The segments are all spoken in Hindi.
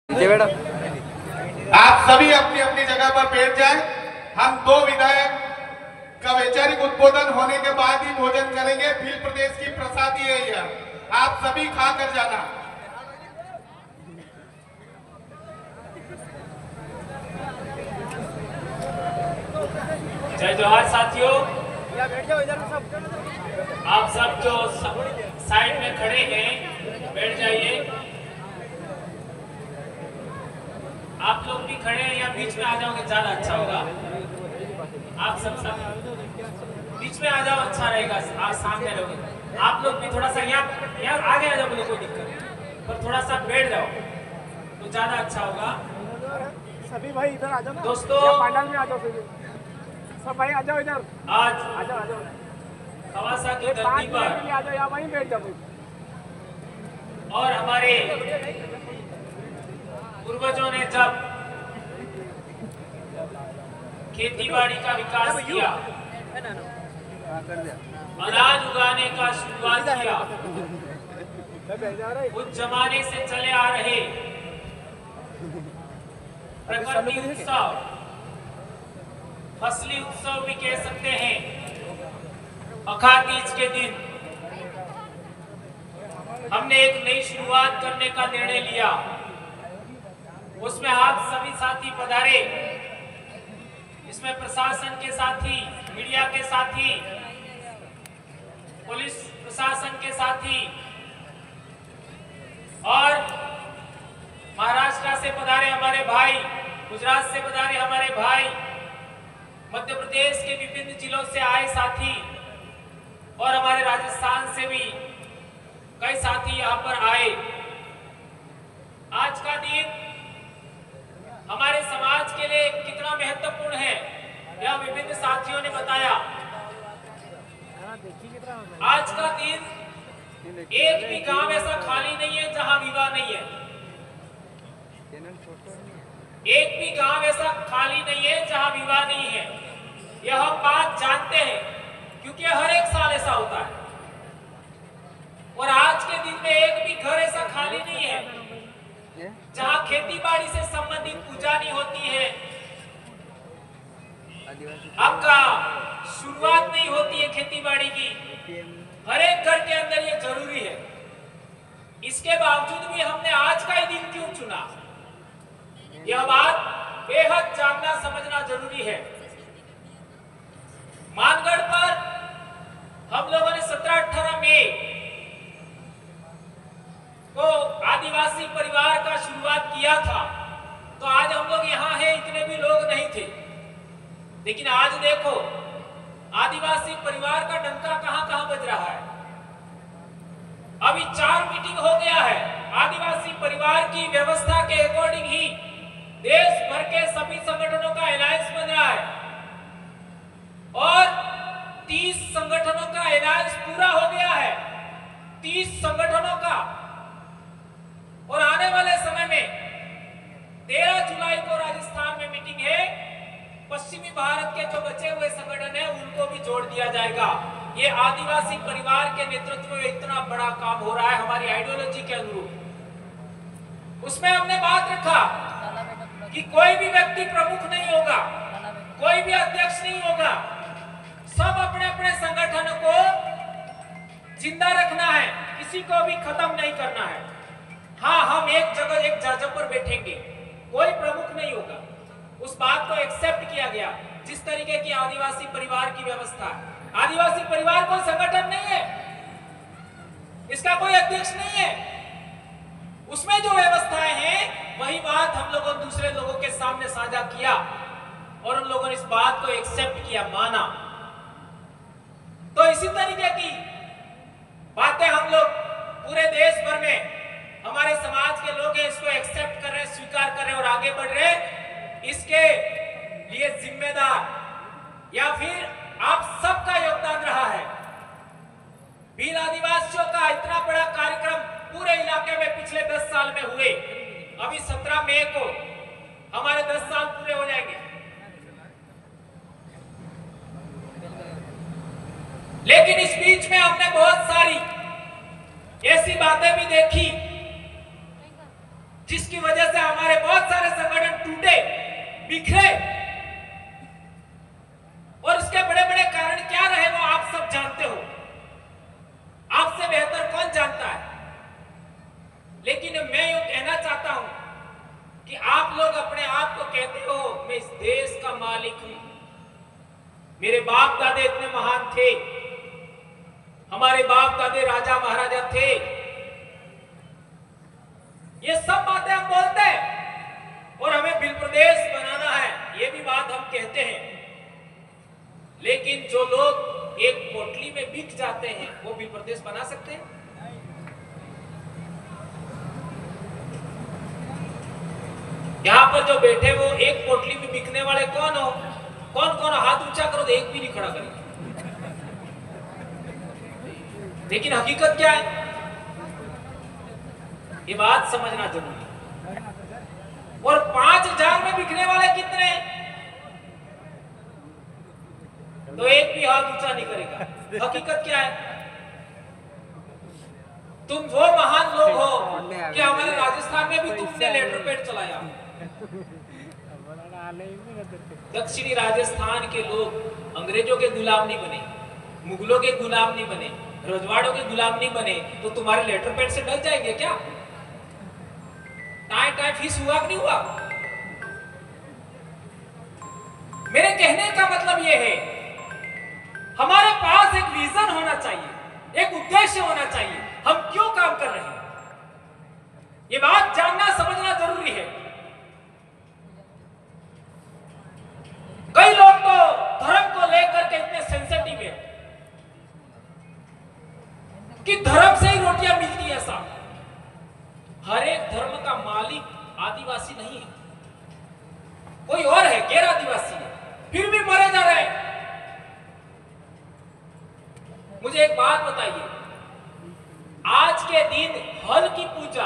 आप सभी अपनी अपनी जगह पर बैठ जाएं। हम दो विधायक का वैचारिक उद्बोधन होने के बाद ही भोजन करेंगे। भील प्रदेश की प्रसादी है यह, आप सभी खा कर जाना। जय जोहार साथियों, आप सब जो साइड में खड़े हैं बैठ जाइए। आप लोग भी खड़े हैं या बीच में आ जाओगे ज्यादा अच्छा होगा। आप सब बीच में आ जाओ, अच्छा रहेगा। आप सामने रहोगे, आप लोग भी थोड़ा सा यहाँ आगे आ जाओ, बोलो कोई दिक्कत नहीं, पर थोड़ा सा बैठ जाओ तो ज्यादा अच्छा होगा। सभी भाई इधर आ जाओ ना दोस्तों, पंडाल में आ जाओ, सब भाई आ जाओ इधर। आज आ जाओ खवासा की धरती 5 मिनट पर के लिए आ जाओ, यहाँ वहीं बैठ जाओ। और हमारे पूर्वजों ने जब खेतीबाड़ी का विकास किया, अनाज उगाने का शुरुआत किया, उस जमाने से चले आ रहे प्रकृति उत्सव, फसली उत्सव भी कह सकते हैं, अखाड़ तीज के दिन हमने एक नई शुरुआत करने का निर्णय लिया। उसमें आप सभी साथी पधारे, इसमें प्रशासन के साथी, मीडिया के साथी, पुलिस प्रशासन के साथी और महाराष्ट्र से पधारे हमारे भाई, गुजरात से पधारे हमारे भाई, मध्य प्रदेश के विभिन्न जिलों से आए साथी और हमारे राजस्थान से भी कई साथी यहाँ पर आए। आज का दिन हमारे समाज के लिए कितना महत्वपूर्ण है, यह विभिन्न साथियों ने बताया। आज का दिन एक भी गांव ऐसा खाली नहीं है जहां विवाह नहीं है। एक भी गांव ऐसा खाली नहीं है जहां विवाह नहीं है। यह हम बात जानते हैं क्योंकि हर एक साल ऐसा होता है। और आज के दिन में एक भी घर ऐसा खाली नहीं है जहां खेती बाड़ी से संबंधित पूजा नहीं होती है, आपका शुरुआत नहीं होती है खेती बाड़ी की। हर एक घर के अंदर ये जरूरी है। इसके बावजूद भी हमने आज का ही दिन क्यों चुना, यह बात बेहद जानना समझना जरूरी है। मानगढ़ पर हम लोगों ने 17-18 मई को आदिवासी परिवार का शुरुआत किया था, तो आज हम लोग यहाँ हैं, इतने भी लोग नहीं थे। लेकिन आज देखो आदिवासी परिवार का डंका कहां-कहां बज रहा है। अभी 4 मीटिंग हो गया है। आदिवासी परिवार की व्यवस्था के अकॉर्डिंग ही देश भर के सभी संगठनों का अलायंस बन रहा है और 30 संगठनों का अलायंस पूरा हो गया है। 30 संगठनों का। और आने वाले समय में 13 जुलाई को राजस्थान में मीटिंग है। पश्चिमी भारत के जो बचे हुए संगठन है उनको भी जोड़ दिया जाएगा। ये आदिवासी परिवार के नेतृत्व में इतना बड़ा काम हो रहा है हमारी आइडियोलॉजी के अनुरूप। उसमें हमने बात रखा कि कोई भी व्यक्ति प्रमुख नहीं होगा, कोई भी अध्यक्ष नहीं होगा, सब अपने अपने संगठन को जिंदा रखना है, किसी को भी खत्म नहीं करना है। हाँ, हम एक जगह पर बैठेंगे, कोई प्रमुख नहीं होगा। उस बात को एक्सेप्ट किया गया। जिस तरीके की आदिवासी परिवार की व्यवस्था है, आदिवासी परिवार कोई संगठन नहीं है, इसका कोई अध्यक्ष नहीं है, उसमें जो व्यवस्थाएं हैं वही बात हम लोगों दूसरे लोगों के सामने साझा किया और उन लोगों ने इस बात को एक्सेप्ट किया, माना। तो इसी तरीके की बातें हम लोग पूरे देश भर में हमारे समाज के लोग हैं, इसको एक्सेप्ट कर रहे हैं, स्वीकार कर रहे हैं और आगे बढ़ रहे हैं। इसके लिए जिम्मेदार या फिर आप सबका योगदान रहा है। भील आदिवासियों का इतना बड़ा कार्यक्रम पूरे इलाके में पिछले 10 साल में हुए। अभी 17 मई को हमारे 10 साल पूरे हो जाएंगे। लेकिन इस बीच में हमने बहुत सारी ऐसी बातें भी देखी जिसकी वजह से हमारे बहुत सारे संगठन टूटे, बिखरे, और इसके बड़े बड़े कारण क्या रहे वो आप सब जानते हो, आपसे बेहतर कौन जानता है। लेकिन मैं यूं कहना चाहता हूं कि आप लोग अपने आप को कहते हो मैं इस देश का मालिक हूं, मेरे बाप दादे इतने महान थे, हमारे बाप दादे राजा महाराजा थे, ये सब बातें हम बोलते हैं और हमें बिल प्रदेश बनाना है, ये भी बात हम कहते हैं। लेकिन जो लोग एक पोटली में बिक जाते हैं वो बिल प्रदेश बना सकते हैं? यहां पर जो बैठे वो एक पोटली में बिकने वाले कौन हो? कौन कौन हाथ ऊंचा करो तो एक भी नहीं खड़ा करेगा। लेकिन हकीकत क्या है, ये बात समझना जरूरी है। और 5,000 में बिकने वाले कितने हैं? तो एक भी हाथ ऊंचा नहीं करेगा। हकीकत क्या है? तुम वो महान लोग हो कि हमारे राजस्थान में भी तुमने लेटर पैड चलाया। दक्षिणी राजस्थान के लोग अंग्रेजों के गुलाम नहीं बने, मुगलों के गुलाम नहीं बने, रजवाड़ों के गुलाम नहीं बने, तो तुम्हारे लेटर पैड से डर जाएंगे क्या? टाइम टाइम फीस हुआ कि नहीं हुआ? मेरे कहने का मतलब यह है, हमारे पास एक विजन होना चाहिए, एक उद्देश्य होना चाहिए, हम क्यों काम कर रहे हैं, ये बात जानना समझना जरूरी है। कई लोग तो धर्म को लेकर के इतने सेंसिटिव है कि धर्म से ही रोटियां मिलती है। साहब, हर एक धर्म का मालिक आदिवासी नहीं है, कोई और है, गैर आदिवासी है, फिर भी मरे जा रहे हैं। मुझे एक बात बताइए, आज के दिन हल की पूजा,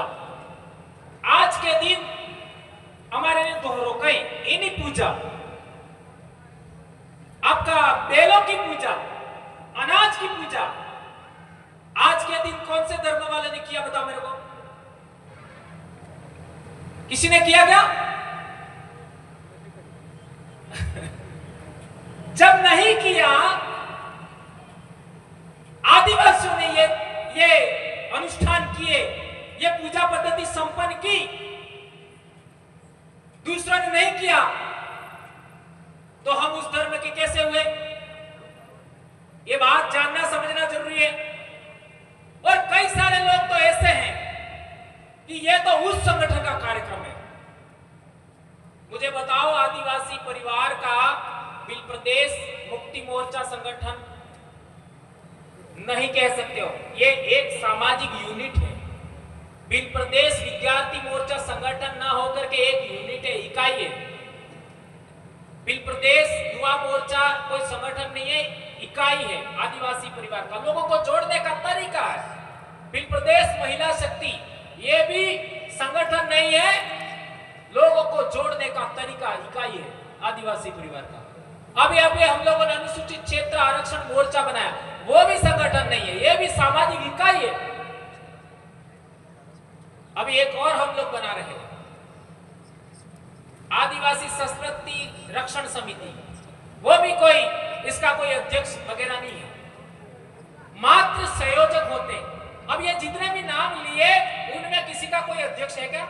आज के दिन हमारे लिए दोहरोकई इन्हीं पूजा, आपका बेलों की पूजा, अनाज की पूजा, आज के दिन कौन से धर्म वाले ने किया बताओ मेरे को? किसी ने किया क्या? जब नहीं किया, आदिवासियों ने ये अनुष्ठान किए, ये पूजा पद्धति संपन्न की, दूसरों ने नहीं किया, तो हम उस धर्म के कैसे हुए? ये बात जानना समझना जरूरी है। और कई सारे लोग तो ऐसे हैं कि ये तो उस संगठन का कार्यक्रम है। मुझे बताओ, आदिवासी परिवार का बिल प्रदेश मुक्ति मोर्चा संगठन नहीं कह सकते हो, ये एक सामाजिक यूनिट है। बिल प्रदेश विद्यार्थी मोर्चा संगठन ना होकर के एक यूनिट है, इकाई है। बिल प्रदेश युवा मोर्चा कोई संगठन नहीं है, इकाई है आदिवासी परिवार का, लोगों को जोड़ने का तरीका है। बिल प्रदेश महिला शक्ति ये भी संगठन नहीं है, लोगों को जोड़ने का तरीका, इकाई है आदिवासी परिवार का। अभी हम लोगों ने अनुसूचित क्षेत्र आरक्षण मोर्चा बनाया, वो भी संगठन नहीं है, ये भी सामाजिक इकाई है। अभी एक और हम लोग बना रहे हैं, आदिवासी संस्कृति रक्षण समिति, वो भी कोई इसका कोई अध्यक्ष वगैरह नहीं है, मात्र संयोजक होते हैं। अब ये जितने भी नाम लिए उनमें किसी का कोई अध्यक्ष है क्या?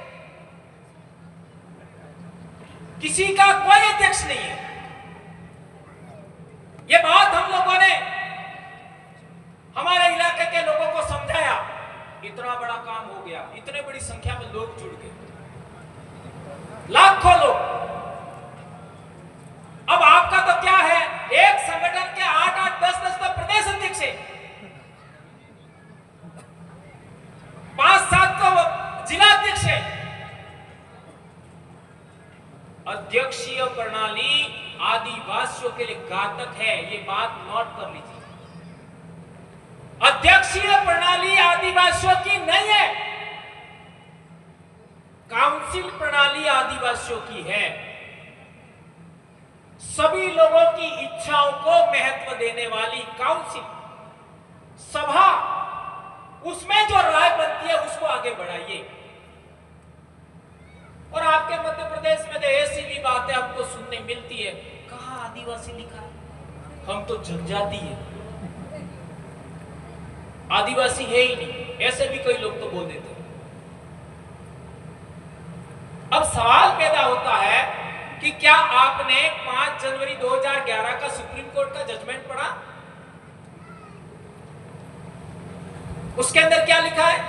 किसी का कोई अध्यक्ष नहीं है। ये बात हम लोगों ने हमारे इलाके के लोगों को समझाया, इतना बड़ा काम हो गया, इतने बड़ी संख्या में लोग जुड़ गए, लाखों लोग। अब आपका तो क्या है, एक संगठन के 8-8, 10-10 तो प्रदेश अध्यक्ष है, 5-7 तो जिला अध्यक्ष है। अध्यक्षीय प्रणाली आदिवासियों के लिए घातक है, ये बात नोट कर लीजिए। अध्यक्षीय प्रणाली आदिवासियों की नहीं है, काउंसिल प्रणाली आदिवासियों की है। सभी लोगों की इच्छाओं को महत्व देने वाली काउंसिल, सभा, उसमें जो राय बनती है उसको आगे बढ़ाइए। आपके मध्य प्रदेश में तो ऐसी भी बातें हमको सुनने मिलती है, कहाँ आदिवासी लिखा है, हम तो जनजाति है, आदिवासी है ही नहीं, ऐसे भी कई लोग तो बोल देते हैं। अब सवाल पैदा होता है कि क्या आपने 5 जनवरी 2011 का सुप्रीम कोर्ट का जजमेंट पढ़ा? उसके अंदर क्या लिखा है?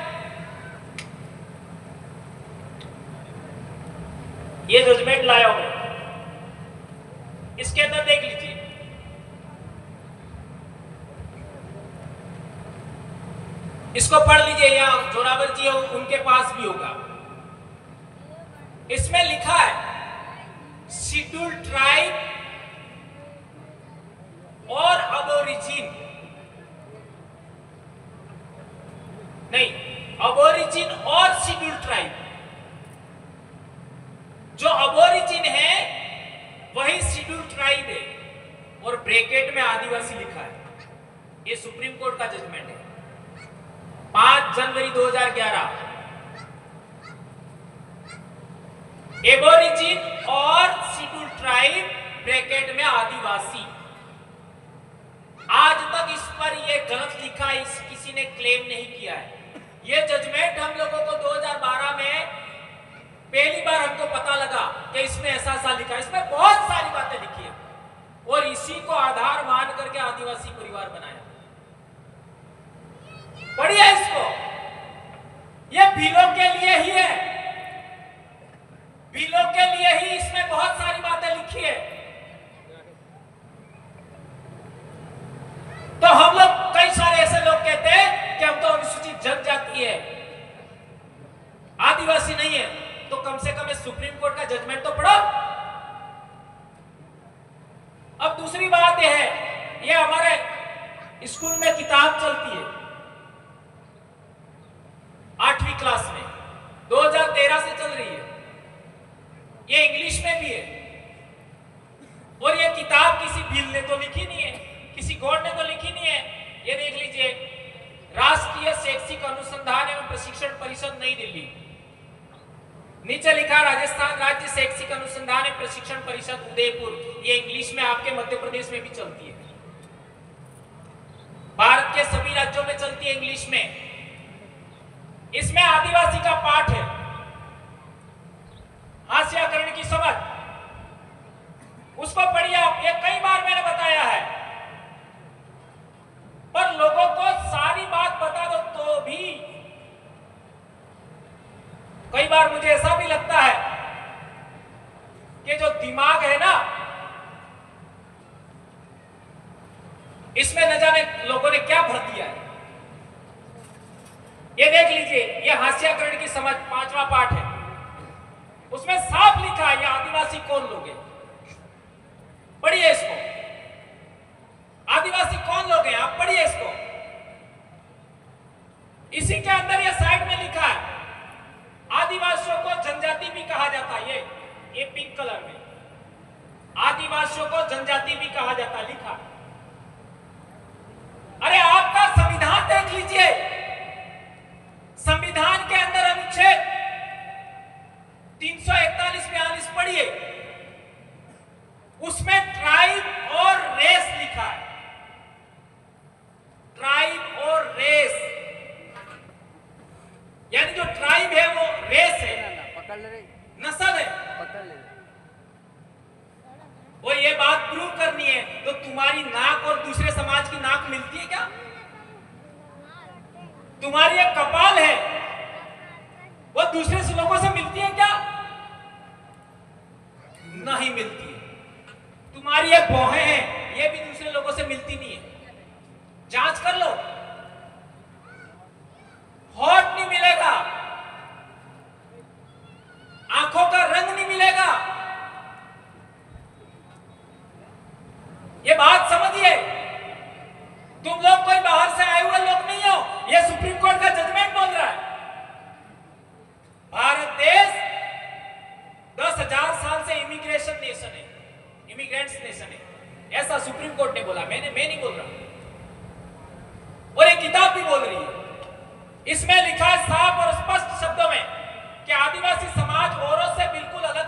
ये जजमेंट लाया हूं, इसके अंदर देख लीजिए, इसको पढ़ लीजिए, या जोरावर जी उनके पास भी होगा। इसमें लिखा है शेड्यूल्ड ट्राइब और अबोरिजिन, नहीं, अबोरिजिन और शेड्यूल्ड ट्राइब। जो अबोरिजिन है वही शेड्यूल्ड ट्राइब है, और ब्रैकेट में आदिवासी लिखा है। ये सुप्रीम कोर्ट का जजमेंट है, 5 जनवरी 2011। एबोरिजिन और शेड्यूल्ड ट्राइब ब्रैकेट में आदिवासी। आज तक इस पर यह गलत लिखा है, किसी ने क्लेम नहीं किया है। यह जजमेंट हम लोगों को 2012 में पहली बार हमको पता लगा कि इसमें ऐसा ऐसा लिखा है। इसमें बहुत सारी बातें लिखी है, और इसी को आधार मान करके आदिवासी परिवार बनाया। पढ़िए इसको, यह बिलों के लिए ही है, बिलों के लिए ही इसमें बहुत सारी बातें लिखी है। तो हम लोग, कई सारे ऐसे लोग कहते हैं कि हम तो अनुसूचित जनजाति है, आदिवासी नहीं है, तो कम से कम सुप्रीम कोर्ट का जजमेंट तो पढ़ो। अब दूसरी बात यह है, यह हमारे स्कूल में किताब चलती है 8वीं क्लास में, 2013 से चल रही है, ये इंग्लिश में भी है, और ये किताब किसी बिल ने तो लिखी नहीं है, किसी गॉड ने तो लिखी नहीं है। ये देख लीजिए, राष्ट्रीय शैक्षिक अनुसंधान एवं प्रशिक्षण परिषद नई दिल्ली, नीचे लिखा राजस्थान राज्य शैक्षिक अनुसंधान एवं प्रशिक्षण परिषद उदयपुर। ये इंग्लिश में आपके मध्य प्रदेश में भी चलती है, भारत के सभी राज्यों में चलती है इंग्लिश में। इसमें आदिवासी का पाठ है, हास्याकरण की समझ, उसको पढ़िए आप। ये कई बार मैंने बताया है, पर लोगों को सारी बात बता दो तो भी कई बार मुझे ऐसा भी लगता है कि जो दिमाग है ना, इसमें न जाने लोगों ने क्या भर दिया है। ये देख लीजिए, ये हास्याकरण की समझ 5वां पाठ है, उसमें साफ लिखा है ये आदिवासी कौन लोग हैं। पढ़िए इसको, आदिवासी कौन लोग हैं, आप पढ़िए इसको। इसी के अंदर ये साइड में लिखा है, आदिवासियों को जनजाति भी कहा जाता है। ये पिंक कलर में, आदिवासियों को जनजाति भी कहा जाता है, लिखा। अरे आपका संविधान देख लीजिए, संविधान के अंदर अनुच्छेद 341-42 पढ़िए, उसमें ट्राइब और रेस लिखा है। ट्राइब और रेस, यानी जो ट्राइब है वो रेस है, पकड़ ले, नस्ल है। पकड़ ले। और ये बात प्रूव करनी है तो तुम्हारी नाक और दूसरे समाज की नाक मिलती है क्या? तुम्हारी एक कपाल है, वो दूसरे से लोगों से मिलती है क्या? नहीं मिलती है। तुम्हारी ये भौहें हैं, ये भी दूसरे लोगों से मिलती नहीं है। जांच कर लो, होठ नहीं मिलेगा, आंखों का रंग नहीं मिलेगा। ये बात समझिए, तुम लोग कोई बाहर से आए हुए लोग नहीं हो, ये सुप्रीम कोर्ट का जजमेंट बोल रहा है। भारत देश 10,000 साल से इमिग्रेशन नेशन है, इमिग्रेंट्स नेशन है, ऐसा सुप्रीम कोर्ट ने बोला, मैं नहीं बोल रहा। और ये किताब भी बोल रही है। इसमें लिखा है साफ और स्पष्ट शब्दों में कि आदिवासी समाज औरों से बिल्कुल अलग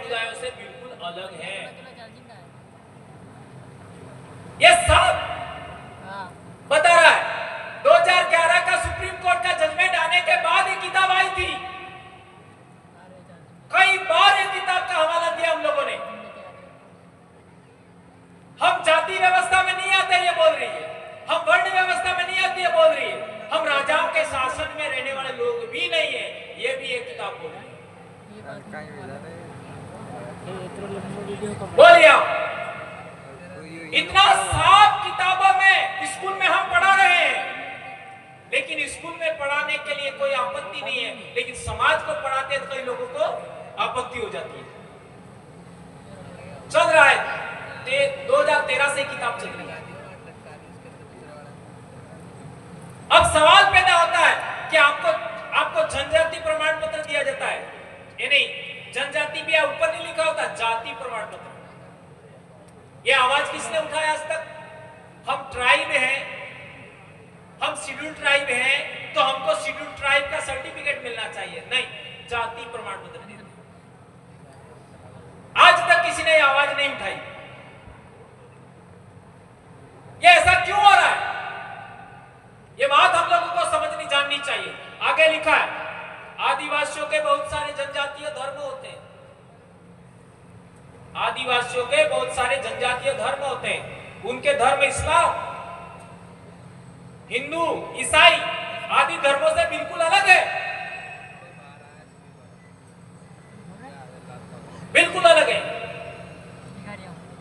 समुदायों से बिल्कुल अलग है। ये सब बता रहा है। 2011 का सुप्रीम कोर्ट का जजमेंट आने के बाद ये किताब आई थी। कई बार ये किताब का हवाला दिया हम लोगों ने। हम जाति व्यवस्था में नहीं आते ये बोल रही है, हम वर्ण व्यवस्था में नहीं आती ये बोल रही है, हम राजाओं के शासन में रहने वाले लोग भी नहीं है, ये भी एक किताब बोल रही है। बोलिए आप, इतना साफ किताबों में स्कूल में हम पढ़ा रहे हैं, लेकिन स्कूल में पढ़ाने के लिए कोई आपत्ति नहीं है, लेकिन समाज को पढ़ाते तो कई लोगों को आपत्ति हो जाती है। चल रहा है 2013 से किताब चल रही है। अब सवाल पैदा होता है कि आपको जनजाति प्रमाण पत्र दिया जाता है, ये नहीं, जनजाति भी ऊपर नहीं लिखा होता, जाति प्रमाण पत्र। ये आवाज किसने उठाया आज तक? हम ट्राइब हैं, हम शेड्यूल ट्राइब हैं, तो हमको शेड्यूल ट्राइब का सर्टिफिकेट मिलना चाहिए। नहीं, जाति प्रमाण पत्र नहीं। आज तक किसी ने आवाज नहीं उठाई। ये ऐसा क्यों हो रहा है? ये बात हम लोगों को समझनी जाननी चाहिए। आगे लिखा है, आदिवासियों के बहुत सारे जनजातीय धर्म होते हैं। आदिवासियों के बहुत सारे जनजातीय धर्म होते हैं। उनके धर्म इस्लाम, हिंदू, ईसाई आदि धर्मों से बिल्कुल अलग है, बिल्कुल अलग है।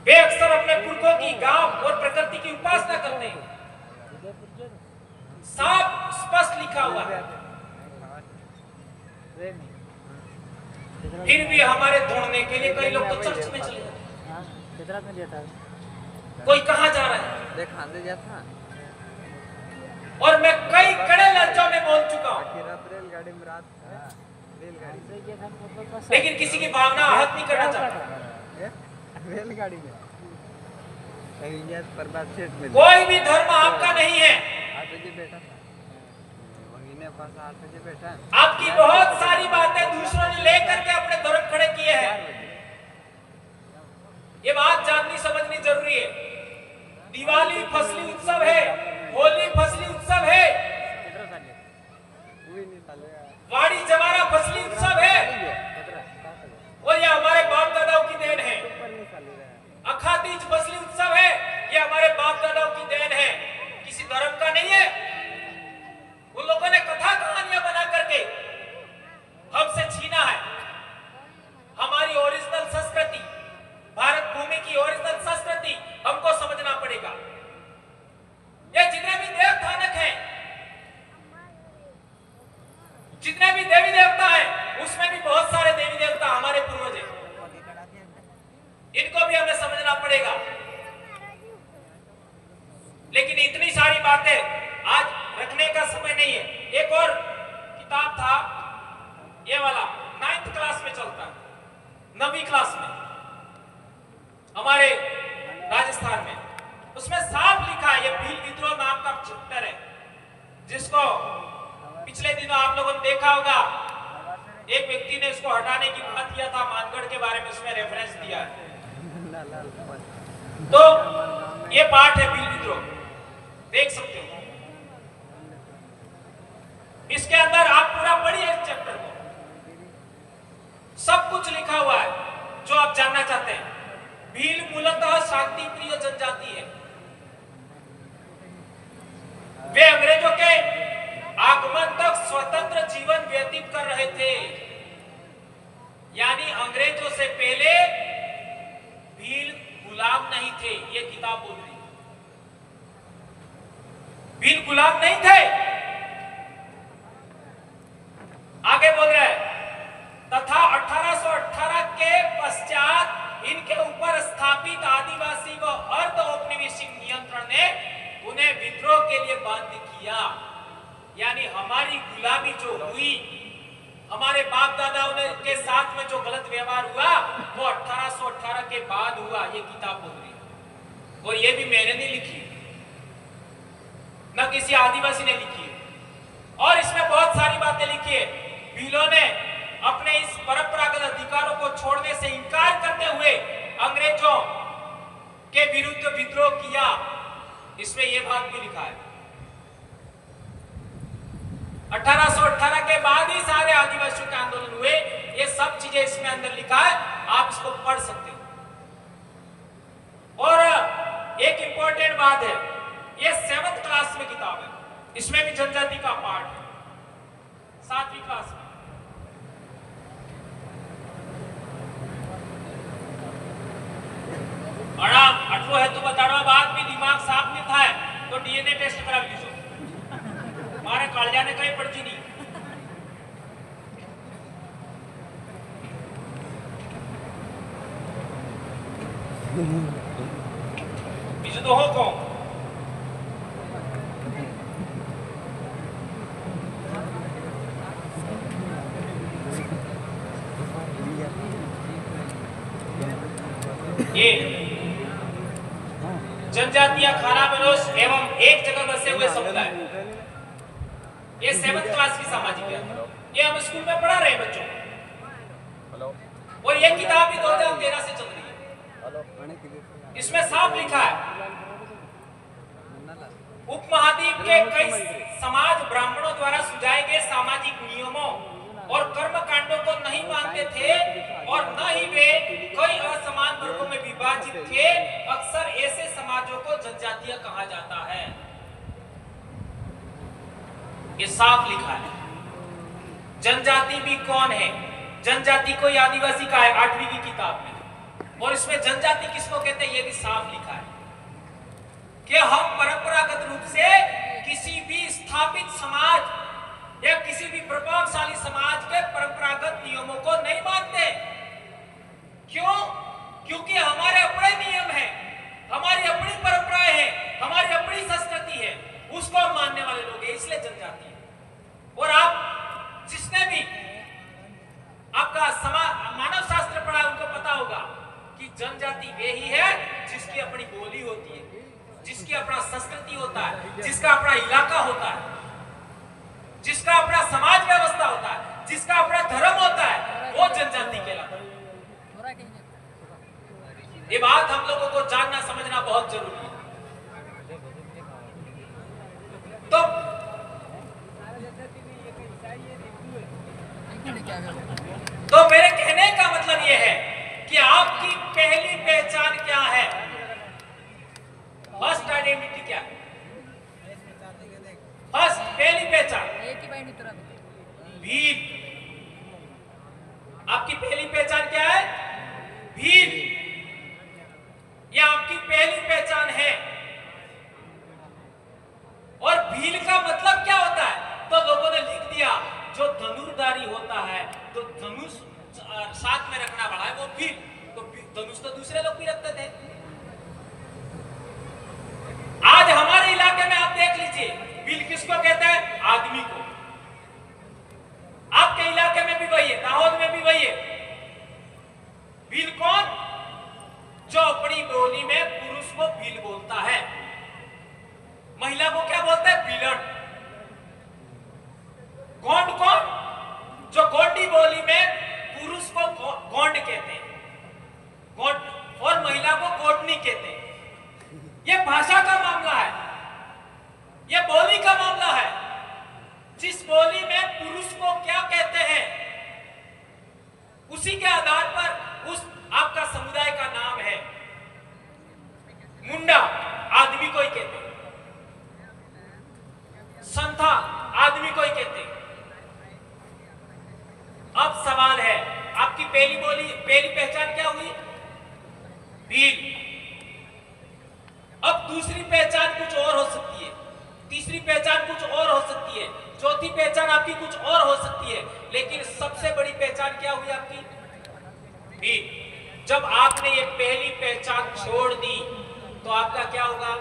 वे अक्सर अपने पुरखों की, गांव और प्रकृति की उपासना करते हैं। साफ स्पष्ट लिखा हुआ है। फिर भी हमारे ढूंढने के लिए कई लोग तो चर्च में चले जाते हैं। कोई कहां जा रहा है? और मैं कई कड़े लहजों में बोल चुका हूं, लेकिन किसी की भावना आहत नहीं करना चाहता। रेलगाड़ी में कोई भी धर्म आपका नहीं है। आपकी बहुत सारी बातें दूसरों ने लेकर के अपने धर्म खड़े किए हैं। ये बात जाननी समझनी जरूरी है। दिवाली फसली उत्सव है, होली फसली उत्सव है, वाड़ी जवारा फसली उत्सव है, और ये हमारे बाप दादाओं की देन है। अखातीज फसली उत्सव है, ये हमारे बाप दादाओं की देन है, किसी धर्म का नहीं है। उन लोगों ने कथा कहानियां बना करके हमसे छीना है हमारी ओरिजिनल संस्कृति, भारत भूमि की ओरिजिनल संस्कृति। हमको समझना पड़ेगा। ये जितने भी देव स्थानक हैं, जितने भी देवी देवता हैं, उसमें भी बहुत सारे देवी देवता हमारे पूर्वज हैं। इनको भी हमें समझना पड़ेगा। लेकिन इतनी सारी बातें आज रखने का समय नहीं है। एक और किताब था, ये वाला 9th क्लास में चलता है, 9वीं क्लास में हमारे राजस्थान में। उसमें साफ लिखा है, ये भील विद्रोह नाम का चैप्टर है, जिसको पिछले दिनों आप लोगों ने देखा होगा। एक व्यक्ति ने इसको हटाने की बात किया था, मानगढ़ के बारे में उसमें रेफरेंस दिया है। तो ये पार्ट है भील विद्रोह, देख सकते हो। इसके अंदर आप पूरा पढ़िए इस चैप्टर को, सब कुछ लिखा हुआ है जो आप जानना चाहते हैं। भील मूलतः शांति प्रिय जनजाति है। वे अंग्रेजों के आगमन तक स्वतंत्र जीवन व्यतीत कर रहे थे, यानी अंग्रेजों से पहले भील गुलाम नहीं थे। ये किताब बोल रही है, भील गुलाम नहीं थे। आगे बोल रहे हैं, तथा 1818 के पश्चात इनके ऊपर स्थापित आदिवासी व अर्ध औपनिवेशिक नियंत्रण ने उन्हें विद्रोह के लिए बाध्य किया। यानी हमारी गुलामी जो हुई, हमारे बाप दादाओं के साथ में जो गलत व्यवहार हुआ, वो 1818 के बाद हुआ। ये किताब बोल रही है, और ये भी मैंने नहीं लिखी, न किसी आदिवासी ने लिखी है। और इसमें बहुत सारी बातें लिखी है। भीलों ने अपने इस परंपरागत अधिकारों को छोड़ने से इनकार जो विद्रोह किया, इसमें यह बात भी लिखा है। 1818 के बाद ही सारे आदिवासियों के आंदोलन हुए। ये सब चीजें इसमें अंदर लिखा है, आप इसको पढ़ सकते हो। और एक इंपॉर्टेंट बात है, ये 7th क्लास में किताब है, इसमें भी जनजाति का पार्ट है, 7वीं क्लास में। और आटलो है तो बताड़ा बाद भी दिमाग साफ नहीं था तो डीएनए टेस्ट करा लीजिए, मारे कालजा ने कहीं पड़ती नहीं। बीजू तो हो कौन ये जनजातीय खाना बलोच एवं एक जगह बसे हुए समुदाय, ये 7th क्लास की सामाजिक है, ये हम स्कूल में पढ़ा रहे हैं बच्चों को। और ये किताब भी 2013 से चल रही है। इसमें साफ लिखा है, उपमहाद्वीप के कई समाज ब्राह्मणों द्वारा सुझाए गए सामाजिक नियमों और कर्म कांडों को नहीं मानते थे और न ही वे कई असमान वर्गों में विभाजित थे। अक्सर ऐसे समाजों को जनजातीय कहा जाता है। ये साफ लिखा है। जनजाति भी कौन है? जनजाति कोई आदिवासी का है 8वीं की किताब में, और इसमें जनजाति किसको कहते हैं ये भी साफ लिखा है कि हम परंपरागत रूप से किसी भी स्थापित समाज या किसी भी प्रभावशाली समाज के परंपरागत नियमों को नहीं मानते। क्यों? क्योंकि हमारे अपने नियम हैं, हमारी अपनी परंपराएं हैं, हमारी अपनी संस्कृति है, उसको मानने वाले लोग हैं, इसलिए जनजाति है। और आप जिसने भी आपका मानव शास्त्र पढ़ा उनको पता होगा कि जनजाति वे ही है जिसकी अपनी बोली होती है, जिसकी अपना संस्कृति होता है, जिसका अपना इलाका होता है, जिसका अपना समाज व्यवस्था होता है, जिसका अपना धर्म होता है, वो जनजाति कहलाता है। ये बात हम लोगों को जानना समझना बहुत जरूरी है। तो मेरे कहने का मतलब यह है कि आपकी पहली पहचान क्या है? फर्स्ट आइडेंटिटी क्या है? फर्स्ट पहली पहचान भील। आपकी पहली पहचान क्या है? भील। यह आपकी पहली पहचान है। और भील का मतलब क्या होता है? तो लोगों ने लिख दिया जो धनुर्धारी होता है, तो धनुष साथ में रखना पड़ा है वो भील। तो धनुष तो दूसरे लोग भी रखते थे। आज हमारे इलाके में आप देख लीजिए भील किसको कहते हैं? आदमी को। आपके इलाके में भी वही है, दाहोद में भी वही है। भील कौन? जो अपनी बोली में पुरुष को भील बोलता है, महिला को क्या बोलता है? भीलड़। गोंड कौन? जो गोंडी बोली में पुरुष को गोंड कहते हैं, गोंड, और महिला को गोंडनी कहते हैं। यह भाषा का मामला है, यह बोली का मामला है। जिस बोली में पुरुष को क्या कहते हैं उसी के आधार पर उस आपका समुदाय का नाम है। मुंडा आदमी को ही कहते हैं, संथा आदमी को ही कहते हैं। अब सवाल है आपकी पहली पहचान क्या हुई? भील। अब दूसरी पहचान कुछ और हो सकती है, तीसरी पहचान कुछ और हो सकती है, चौथी पहचान आपकी कुछ और हो सकती है, लेकिन सबसे बड़ी पहचान क्या हुई आपकी? भील। जब आपने ये पहली पहचान छोड़ दी तो आपका क्या होगा?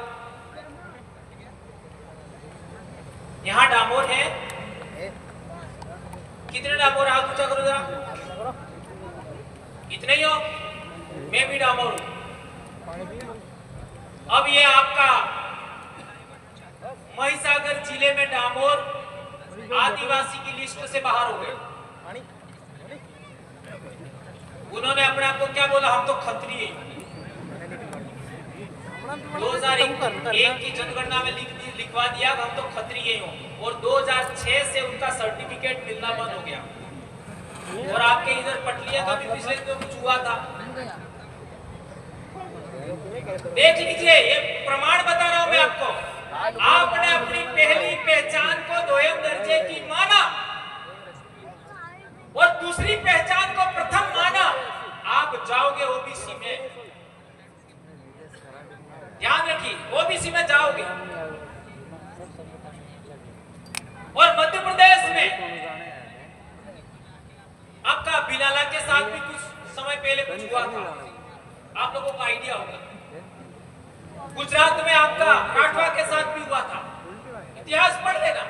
यहां डामोर है, कितने डामोर? हाथ ऊंचा करो जरा। इतने ही हो? मैं भी डामोर हूं। अब ये आपका महिसागर जिले में डामोर आदिवासी की लिस्ट से बाहर हो गए। उन्होंने अपने आप को क्या बोला? हम तो खत्रिय। 2001 की जनगणना में लिखवा दिया हम तो खत्रिय हो, और 2006 से उनका सर्टिफिकेट मिलना बंद हो गया। और आपके इधर पटलिया का भी पिछले दिनों कुछ हुआ था, देख लीजिए, ये प्रमाण बता रहा हूं मैं आपको। आपने अपनी पहली पहचान को दोयम दर्जे की माना और दूसरी पहचान को प्रथम माना, आप जाओगे ओबीसी में, ध्यान रखिए, ओबीसी में जाओगे। और मध्य प्रदेश में आपका बिलाला के साथ भी कुछ समय पहले कुछ हुआ था, आप लोगों को आइडिया होगा। गुजरात में आपका राठवा के साथ भी हुआ था, इतिहास पढ़ लेना।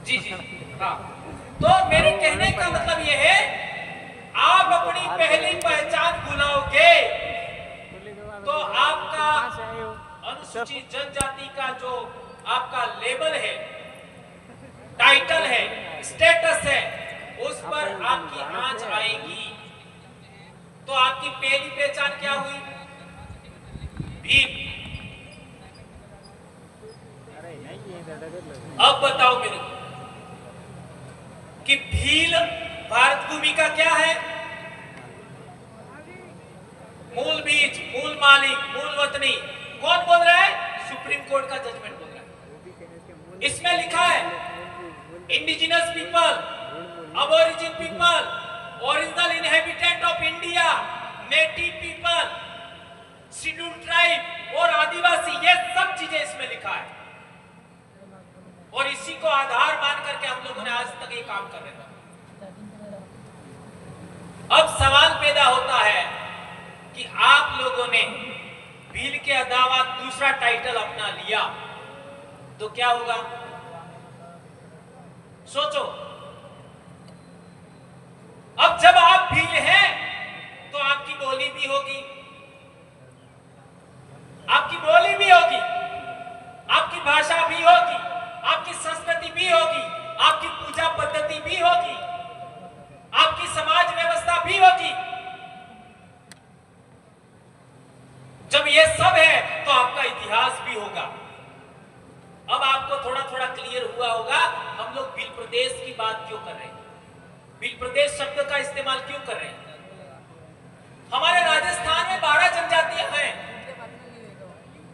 जी जी हाँ, तो मेरे कहने का मतलब यह है, आप अपनी पहली पहचान भुलाओगे तो आपका अनुसूचित जनजाति का जो आपका लेबल है, टाइटल है, स्टेटस है, उस पर आपकी आंच आएगी। तो आपकी पहली पहचान क्या हुई? भील। अब बताओ मेरे को कि भील भारत भूमि का क्या है? मूल बीज, मूल मालिक, मूल वतनी। कौन बोल रहा है? सुप्रीम कोर्ट का जजमेंट बोल रहा है। इसमें लिखा है indigenous people, aboriginal people, original inhabitant of India, native people, schedule tribe और आदिवासी, ये सब चीजें इसमें लिखा है। और इसी को आधार मान करके हम लोगों ने आज तक ये काम कर रहे हैं। अब सवाल पैदा होता है कि आप लोगों ने भील के अलावा दूसरा टाइटल अपना लिया तो क्या होगा? सोचो। अब जब आप भील हैं तो आपकी बोली भी होगी, आपकी बोली भी होगी, आपकी भाषा भी होगी, आपकी संस्कृति भी होगी, आपकी पूजा पद्धति भी होगी, आपकी समाज व्यवस्था भी होगी। जब ये सब है तो आपका इतिहास भी होगा। अब आपको थोड़ा थोड़ा क्लियर हुआ होगा हम लोग भील प्रदेश की बात क्यों कर रहे हैं, भील प्रदेश शब्द का इस्तेमाल क्यों कर रहे हैं। हमारे राजस्थान में 12 जनजातियां हैं,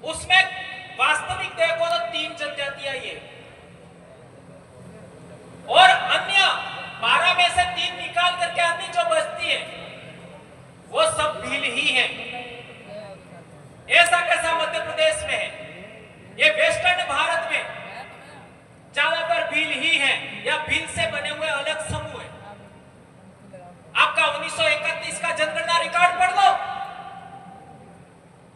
उसमें वास्तविक देखो तो 3 जनजातियां ही है, और अन्य 12 में से 3 निकाल करके अन्य जो बचती है वो सब भील ही है। ऐसा कैसा मध्य प्रदेश में है? ये वेस्टर्न भारत में ज्यादातर भील ही है या भील से बने हुए अलग समूह है। आपका 1931 का जनगणना रिकॉर्ड पढ़ लो,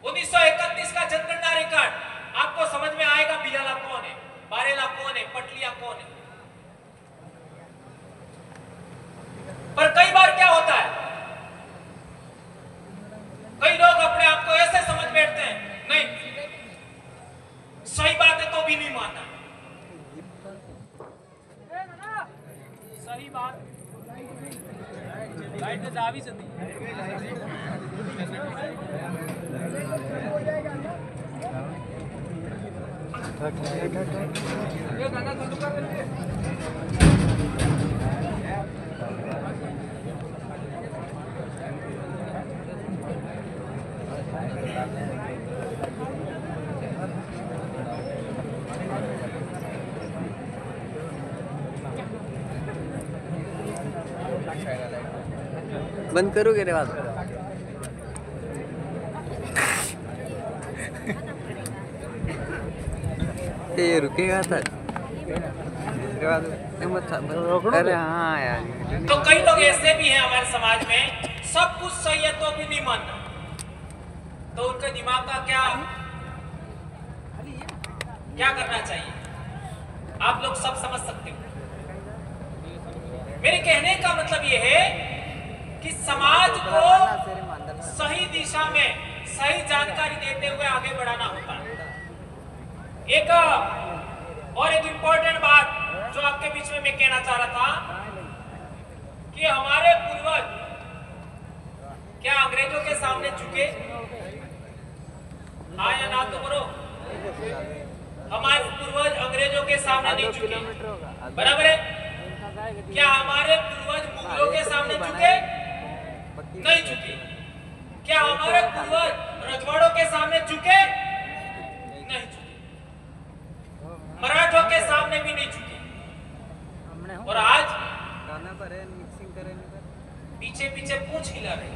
1931 का जनगणना रिकॉर्ड, आपको समझ में आएगा बिलाला कौन है, बारेला कौन है, पटलिया कौन है। पर कई बार क्या होता है, कई लोग अपने आप को ऐसे समझ बैठते हैं, नहीं सही बात है तो भी नहीं मानना। सही बात लाइट में जा भी सकती बंद करोगे रे बात? ये रुकेगा सर? अरे हाँ यार, तो कई लोग ऐसे भी हैं हमारे समाज में, सब कुछ सही है तो भी नहीं मानना। तो उनके दिमाग का क्या करना चाहिए, आप लोग सब समझ सकते हो। मेरे कहने का मतलब यह है कि समाज को सही दिशा में सही जानकारी देते हुए आगे बढ़ाना होता है। एक इंपॉर्टेंट बात जो आपके बीच में मैं कहना चाह रहा था कि हमारे पूर्वज क्या अंग्रेजों के सामने झुके? सामने नहीं झुके। किलोमीटर होगा। बराबर है? क्या हमारे पूर्वज मुगलों के सामने झुके? नहीं झुके। क्या हमारे पूर्वज रजवाड़ों के सामने झुके? नहीं झुके। मराठों के सामने भी नहीं झुके। और आज पीछे पीछे पूंछ हिला रहे।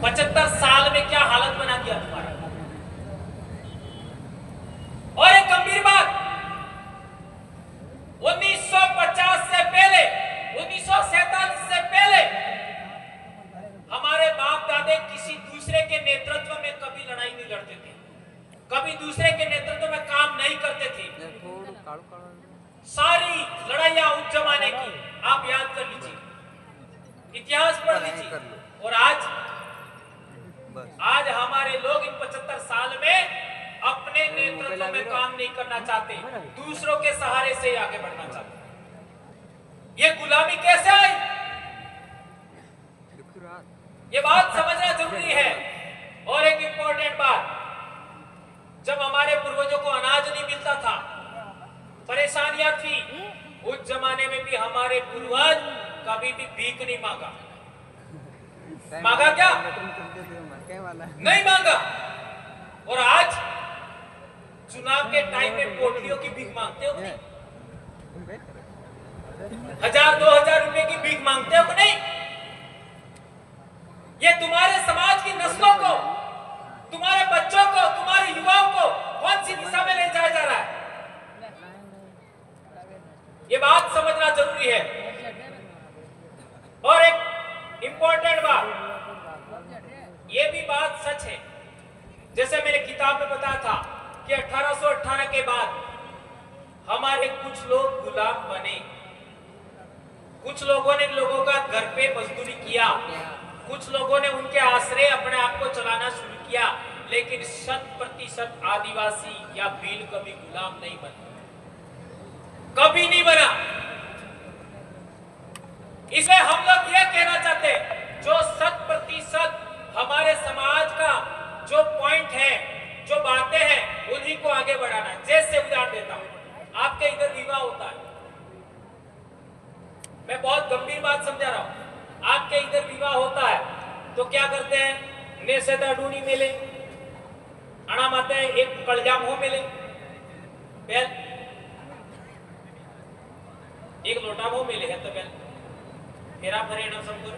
75 साल में क्या हालत बना दिया तुम्हारा। और एक गंभीर बात, 1950 से पहले, 1947 से पहले हमारे बाप दादे किसी दूसरे के नेतृत्व में कभी लड़ाई नहीं लड़ते थे, कभी दूसरे के नेतृत्व में काम नहीं करते थे। सारी लड़ाइयां उस जमाने की आप याद कर लीजिए, इतिहास पढ़ लीजिए। और आज हमारे लोग इन 75 साल में अपने नेतृत्व में काम नहीं करना चाहते, दूसरों के सहारे से आगे बढ़ना चाहते। ये गुलामी कैसे आई, ये बात समझना जरूरी है। और एक इंपॉर्टेंट बात, जब हमारे पूर्वजों को अनाज नहीं मिलता था, परेशानियां थी, उस जमाने में भी हमारे पूर्वज कभी भी भीख नहीं मांगा। मांगा क्या? नहीं मांगा। और आज चुनाव के टाइम में पोटलियों की भीख मांगते हो नहीं? 1000-2000 रुपए की भीख मांगते हो नहीं? ये तुम्हारे समाज की नस्लों को, तुम्हारे बच्चों को, तुम्हारे युवाओं को कौन सी दिशा में ले जाया जा रहा है? ये बात समझना जरूरी है। और एक इंपॉर्टेंट बात, ये भी बात सच है, जैसे मैंने किताब में बताया था कि 1818 के बाद हमारे कुछ लोग गुलाम बने, कुछ लोगों ने लोगों का घर पे मजदूरी किया, कुछ लोगों ने उनके आश्रय अपने आप को चलाना शुरू किया, लेकिन 100% आदिवासी या भील कभी गुलाम नहीं बना, कभी नहीं बना। इसलिए हम लोग ये कहना चाहते हैं, जो 100% हमारे समाज का जो पॉइंट है, जो बातें हैं, उन्हीं को आगे बढ़ाना है। जैसे उदाहरण देता हूं, आपके इधर विवाह होता है, मैं बहुत गंभीर बात समझा रहा हूं। आपके इधर विवाह होता है तो क्या करते हैं? ने से डूनी मिले, अणा माते एक कलजाम हो मिले, बेल एक लोटा वो मिले है तो बेल फेरा फरे ना संपूर्ण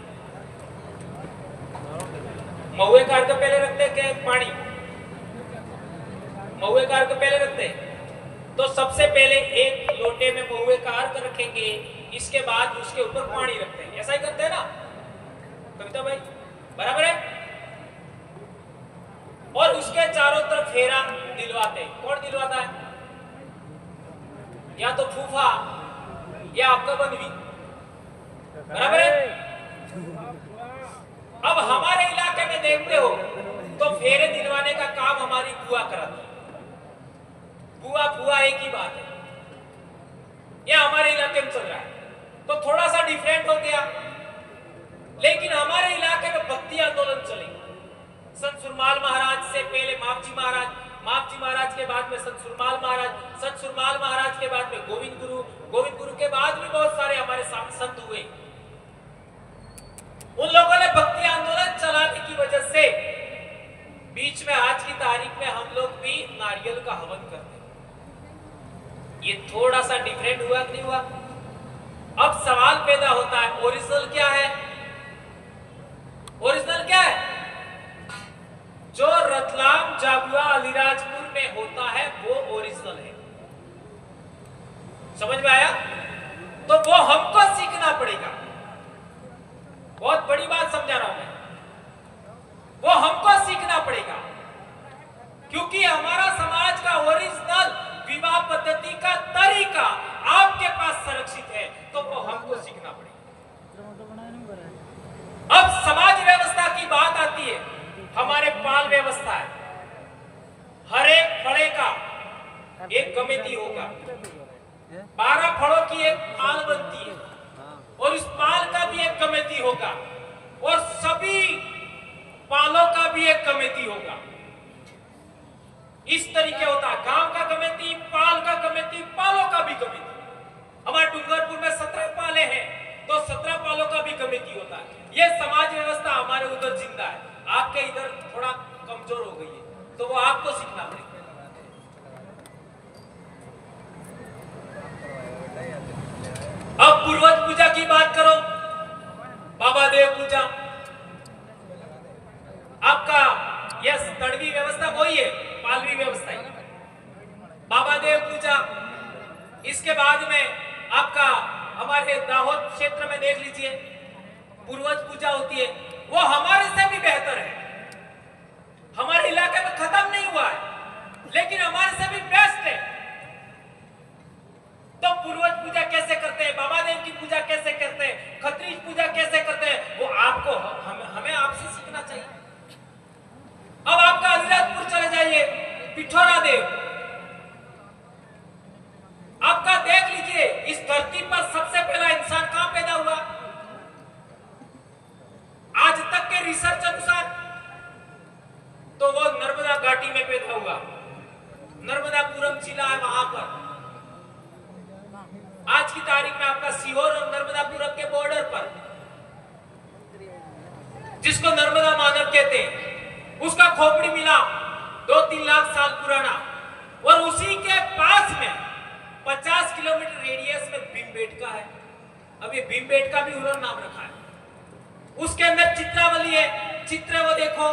महुए कार के पहले रखते क्या पानी, महुए कार के पहले रखते, तो सबसे पहले एक लोटे में महुए का अर्क रखेंगे, इसके बाद उसके ऊपर पानी रखते हैं। ऐसा ही करते हैं ना कविता भाई, बराबर है? और उसके चारों तरफ फेरा दिलवाते हैं। कौन दिलवाता है? या तो फूफा या आपका बनवी, बराबर है? अब हमारे इलाके में देखते हो तो फेरे दिलवाने का काम हमारी बुआ कराती है। बुआ फुआ एक ही बात है, यह हमारे इलाके में चल रहा है, तो थोड़ा सा डिफरेंट हो गया। लेकिन हमारे इलाके में भक्ति आंदोलन चलेगा। संत सुरमाल महाराज से पहले मापजी महाराज, मापजी महाराज के बाद में संत सुरमाल महाराज, संत सुरमाल महाराज के बाद में गोविंद गुरु, गोविंद गुरु के बाद भी बहुत सारे हमारे संत हुए। उन लोगों ने भक्ति आंदोलन चलाने की वजह से बीच में आज की तारीख में हम लोग भी नारियल का हवन करते हैं। ये थोड़ा सा डिफरेंट हुआ कि नहीं हुआ? अब सवाल पैदा होता है, ओरिजिनल क्या है? ओरिजिनल क्या है? जो रतलाम, झाबुआ, अलीराजपुर में होता है वो ओरिजिनल है। समझ में आया? तो वो हमको सीखना पड़ेगा। बहुत बड़ी बात समझा रहा हूं मैं, वो हमको सीखना पड़ेगा, क्योंकि हमारा समाज का ओरिजिनल विवाह पद्धति का तरीका आपके पास संरक्षित है, तो वो हमको सीखना पड़ेगा। अब समाज व्यवस्था की बात आती है, हमारे पाल व्यवस्था है, हर एक फड़े का एक कमेटी होगा, 12 फड़ों की एक पाल बनती है, और इस पाल का भी एक कमेटी होगा, और सभी पालों का भी एक कमेटी होगा। इस तरीके होता है, गांव का कमेटी, पाल का ये समाज व्यवस्था हमारे उधर जिंदा है, आपके इधर थोड़ा कमजोर हो गई है, तो वो आपको सीखना पड़ेगा। अब पूर्वज पूजा की बात करो, बाबा देव पूजा, आपका यह तड़वी व्यवस्था वही है, पालवी व्यवस्था है, बाबा देव पूजा। इसके बाद में आपका हमारे दाहोद क्षेत्र में देख लीजिए पूर्वज पूजा होती है, वो हमारे से भी बेहतर है, हमारे इलाके में खत्म नहीं हुआ है, लेकिन हमारे से भी बेस्ट है। तो पूर्वज पूजा कैसे करते हैं, बाबा देव की पूजा कैसे करते हैं, खत्रीज पूजा कैसे करते हैं, वो आपको हमें आपसे सीखना चाहिए। अब आपका अलीराजपुर चले जाइए, पिठोरा देव, आपका देख लीजिए इस धरती पर सबसे पहला इंसान कहां पैदा हुआ, आज तक के रिसर्च अनुसार तो वो नर्मदा घाटी में पैदा हुआ, नर्मदापुरम जिला है वहां पर। आज की तारीख में आपका सीहोर और नर्मदापुरम के बॉर्डर पर, जिसको नर्मदा मानव कहते हैं, उसका खोपड़ी मिला 2-3 लाख साल पुराना, और उसी के पास में 50 किलोमीटर रेडियस में भीमबेटका है। अब ये भीमबेटका भी उन्होंने नाम रखा है, उसके अंदर चित्रावली है, चित्र वो देखो।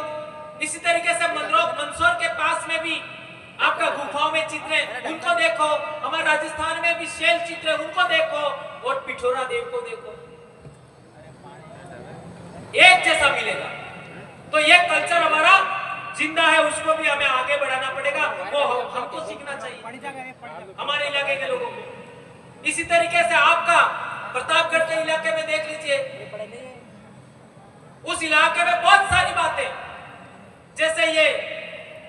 इसी तरीके से मंदसौर के पास में भी आपका गुफाओं में चित्र है, उनको देखो। हमारे राजस्थान में भी शैल चित्र है, उनको देखो। और पिठोरा देव को देखो, एक जैसा मिलेगा। तो ये कल्चर हमारा जिंदा है, उसको भी हमें आगे बढ़ाना पड़ेगा, वो हमको सीखना चाहिए हमारे इलाके के लोगों को। इसी तरीके से आपका प्रतापगढ़ के इलाके में देख लीजिए, उस इलाके में बहुत सारी बातें, जैसे ये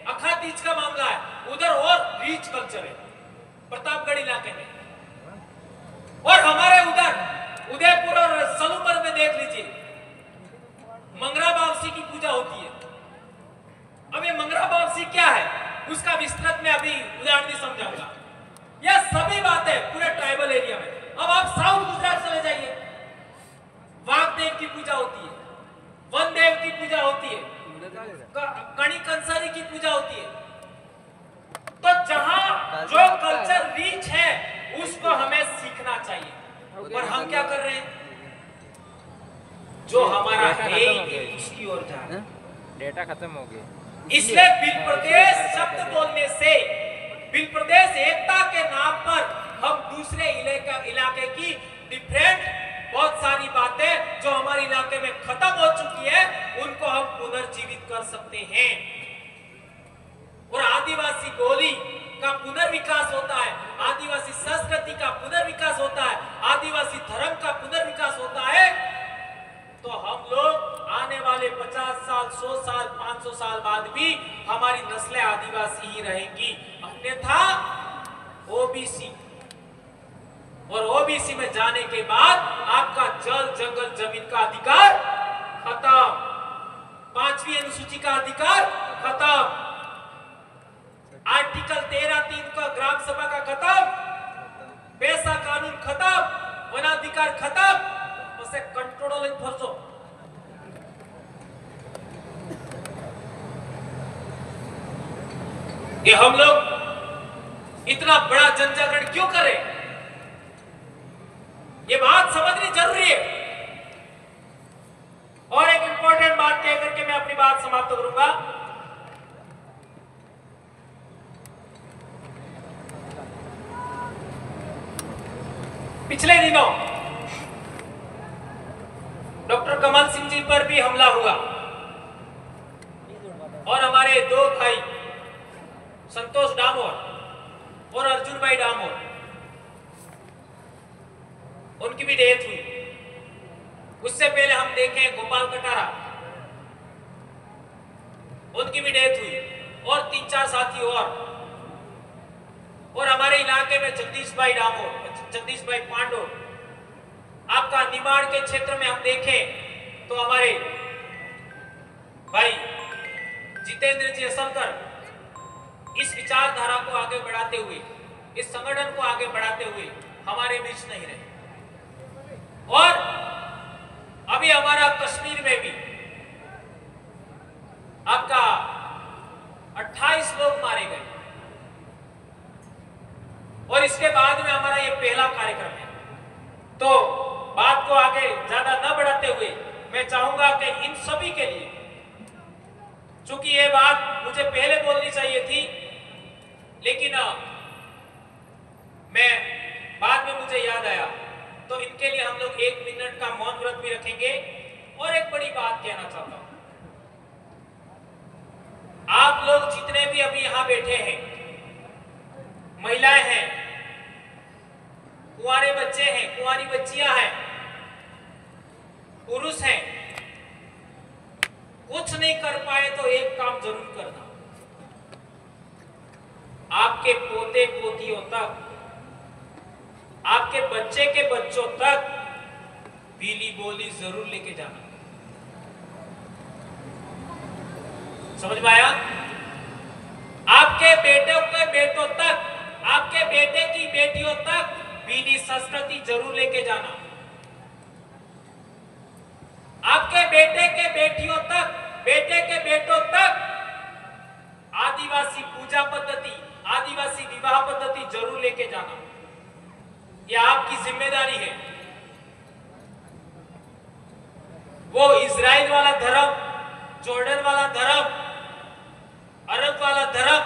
अखा तीज का मामला है, उधर और रीच कल्चर है प्रतापगढ़ इलाके में। और हमारे उधर उदयपुर और सलूमर में देख लीजिए मंगरा बावसी की पूजा होती है। अब ये मंगरा बावसी क्या है, उसका विस्तृत में अभी उदाहरण भी समझाऊंगा। यह सभी बातें पूरे ट्राइबल एरिया में। अब आप साउथ गुजरात चले जाइए, वाघदेव की पूजा होती है, वनदेव की पूजा होती है, कणी कंसारी की पूजा होती है। तो जहां जो कल्चर रीच है उसको हमें सीखना चाहिए, पर हम क्या कर रहे हैं, जो हमारा है ही उसकी ओर जा रहे हैं। डेटा खत्म हो गया, इसलिए बिल प्रदेश शब्द बोलने से, बिल प्रदेश एकता के नाम पर हम दूसरे इलाके की डिफरेंट बहुत सारी बातें जो हमारे इलाके में खत्म हो चुकी है, उनको हम पुनर्जीवित कर सकते हैं। और आदिवासी बोली का पुनर्विकास होता है, आदिवासी संस्कृति का पुनर्विकास होता है, आदिवासी धर्म का पुनर्विकास होता है। तो हम लोग आने वाले 50 साल, 100 साल, 500 साल बाद भी हमारी नस्लें आदिवासी ही रहेंगी। अन्यथा ओबीसी, और ओबीसी में जाने के बाद आपका जल, जंगल, जमीन का अधिकार खत्म, 5वीं अनुसूची का अधिकार खत्म, आर्टिकल 13(3) का ग्राम सभा का खत्म, पैसा कानून खत्म, वनाधिकार खत्म, उसे कंट्रोल एनफोर्सो। ये हम लोग इतना बड़ा जनजागरण क्यों करें, ये बात समझनी जरूरी है। और एक इंपॉर्टेंट बात कह करके मैं अपनी बात समाप्त करूंगा। पिछले दिनों डॉक्टर कमल सिंह जी पर भी हमला हुआ और हमारे 2 भाई संतोष डामोर और अर्जुन भाई डामोर, उनकी भी डेथ हुई। उससे पहले हम देखें गोपाल कटारा, उनकी भी डेथ हुई, और 3-4 साथी और हमारे इलाके में जगदीश भाई डामोर, जगदीश भाई पांडो। आपका निमाड़ के क्षेत्र में हम देखें तो हमारे भाई जितेंद्र जी असलकर इस विचारधारा को आगे बढ़ाते हुए, इस संगठन को आगे बढ़ाते हुए हमारे बीच नहीं रहे। और अभी हमारा कश्मीर में भी आपका 28 लोग मारे गए और इसके बाद में हमारा ये पहला कार्यक्रम है। तो बात को आगे ज्यादा न बढ़ाते हुए मैं चाहूंगा कि इन सभी के लिए, चूंकि ये बात मुझे पहले बोलनी चाहिए थी, लेकिन मैं बाद में मुझे याद आया, तो इनके लिए हम लोग 1 मिनट का मौन व्रत भी रखेंगे। और एक बड़ी बात कहना चाहता हूं, आप लोग जितने भी अभी यहां बैठे हैं, महिलाएं हैं, कुंवारे बच्चे हैं, कुंवारी बच्चियां हैं, पुरुष हैं, कुछ नहीं कर पाए तो एक काम जरूर करना, आपके पोते पोतियों तक, आपके बच्चे के बच्चों तक बीली बोली जरूर लेके जाना। समझ में आया? आपके बेटों के बेटों तक, आपके बेटे की बेटियों तक बीली संस्कृति जरूर लेके जाना। आपके बेटे के बेटियों तक, बेटे के बेटों तक आदिवासी पूजा पद्धति, आदिवासी विवाह पद्धति जरूर लेके जाना। यह आपकी जिम्मेदारी है। वो इजराइल वाला धर्म, जॉर्डन वाला धर्म, अरब वाला धर्म,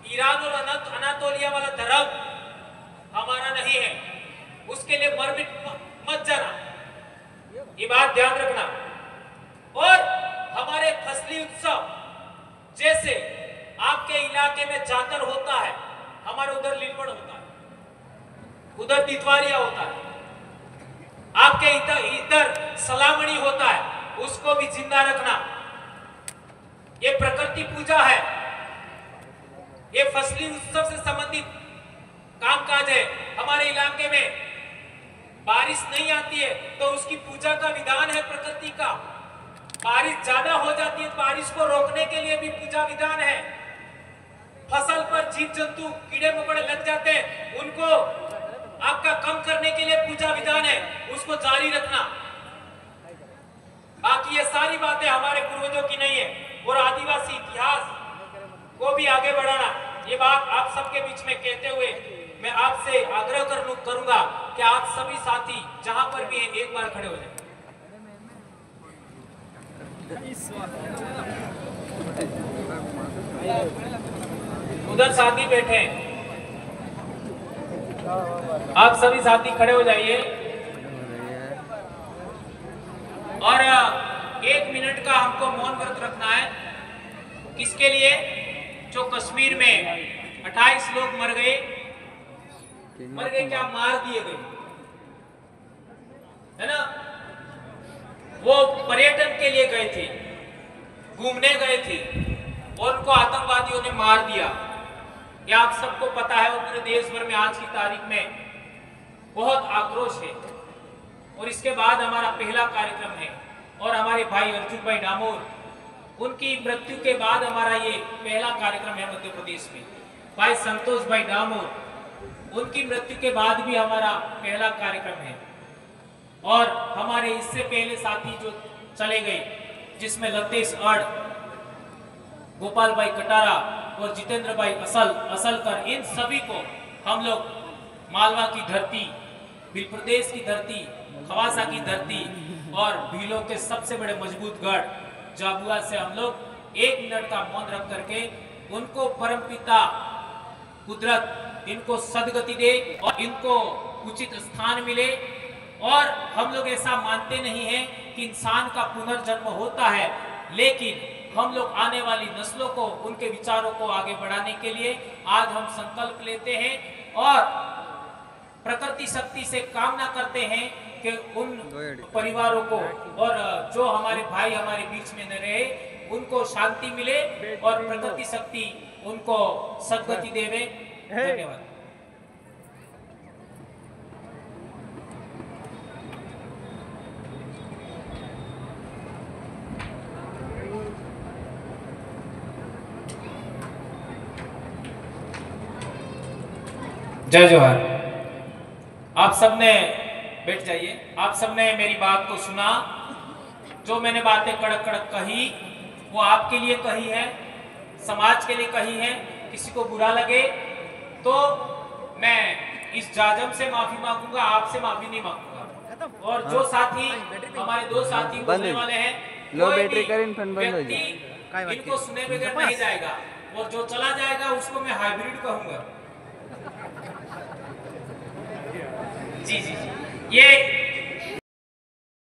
ईरान और अनातोलिया वाला धर्म हमारा नहीं है। उसके लिए मरमिट मत जाना, ये बात ध्यान रखना। और हमारे फसली उत्सव, जैसे आपके इलाके में जातर होता है, हमारे उधर लीलवड़ होता है, उधर तितवारिया होता है, आपके इधर सलामणी होता है, उसको भी जिंदा रखना। ये प्रकृति पूजा है, ये फसली उत्सव से संबंधित कामकाज है। हमारे इलाके में बारिश नहीं आती है तो उसकी पूजा का विधान है प्रकृति का। बारिश ज्यादा हो जाती है, बारिश को रोकने के लिए भी पूजा विधान है। फसल पर जीव जंतु कीड़े मकोड़े लग जाते हैं, उनको आपका कम करने के लिए पूजा विधान है, उसको जारी रखना। बाकी ये सारी बातें हमारे पूर्वजों की नहीं है। और आदिवासी इतिहास को भी आगे बढ़ाना, ये बात आप सबके बीच में कहते हुए मैं आपसे आग्रह करूंगा कि आप सभी साथी जहां पर भी हैं एक बार खड़े हो जाएं। उधर साथी बैठे हैं, आप सभी साथी खड़े हो जाइए और 1 मिनट का हमको मौन व्रत रखना है। किसके लिए? जो कश्मीर में 28 लोग मर गए क्या, मार दिए गए, है ना? वो पर्यटन के लिए गए थे, घूमने गए थे और उनको आतंकवादियों ने मार दिया। ये आप सबको पता है और पूरे देश भर में आज की तारीख में बहुत आक्रोश है। और इसके बाद हमारा पहला कार्यक्रम है और हमारे भाई अर्जुन भाई डामोर, उनकी मृत्यु के बाद हमारा ये पहला कार्यक्रम है मध्य प्रदेश में। भाई संतोष भाई डामोर, उनकी मृत्यु के बाद भी हमारा पहला कार्यक्रम है। और हमारे इससे पहले साथी जो चले गए, जिसमें लतेश अड़, गोपाल भाई कटारा और जितेंद्र भाई असलकर, इन सभी को हम लोग मालवा की धरती, भील प्रदेश की धरती, खवासा की धरती और भीलों के सबसे बड़े मजबूत गढ़ जाबुआ से हम लोग 1 मिनट का मौन रख करके उनको परमपिता कुदरत इनको सदगति दे और इनको उचित स्थान मिले। और हम लोग ऐसा मानते नहीं हैं कि इंसान का पुनर्जन्म होता है, लेकिन हम लोग आने वाली नस्लों को, उनके विचारों को आगे बढ़ाने के लिए आज हम संकल्प लेते हैं और प्रकृति शक्ति से कामना करते हैं कि उन परिवारों को और जो हमारे भाई हमारे बीच में न रहे, उनको शांति मिले और प्रकृति शक्ति उनको सद्गति देवे। धन्यवाद। जय जोहार। आप सबने बैठ जाइए। आप सबने मेरी बात को सुना। जो मैंने बातें कड़क कड़क कही वो आपके लिए कही है, समाज के लिए कही है। किसी को बुरा लगे तो मैं इस जाजम से माफी मांगूंगा, आपसे माफी नहीं मांगूंगा। और जो साथी हमारे दो साथी बोलने वाले हैं, लो कोई बैटरी भी करीन फन बंद हो व्यक्ति इनको सुने बगैर नहीं जाएगा, और जो चला जाएगा उसको मैं हाइब्रिड कहूंगा। जी जी जी, ये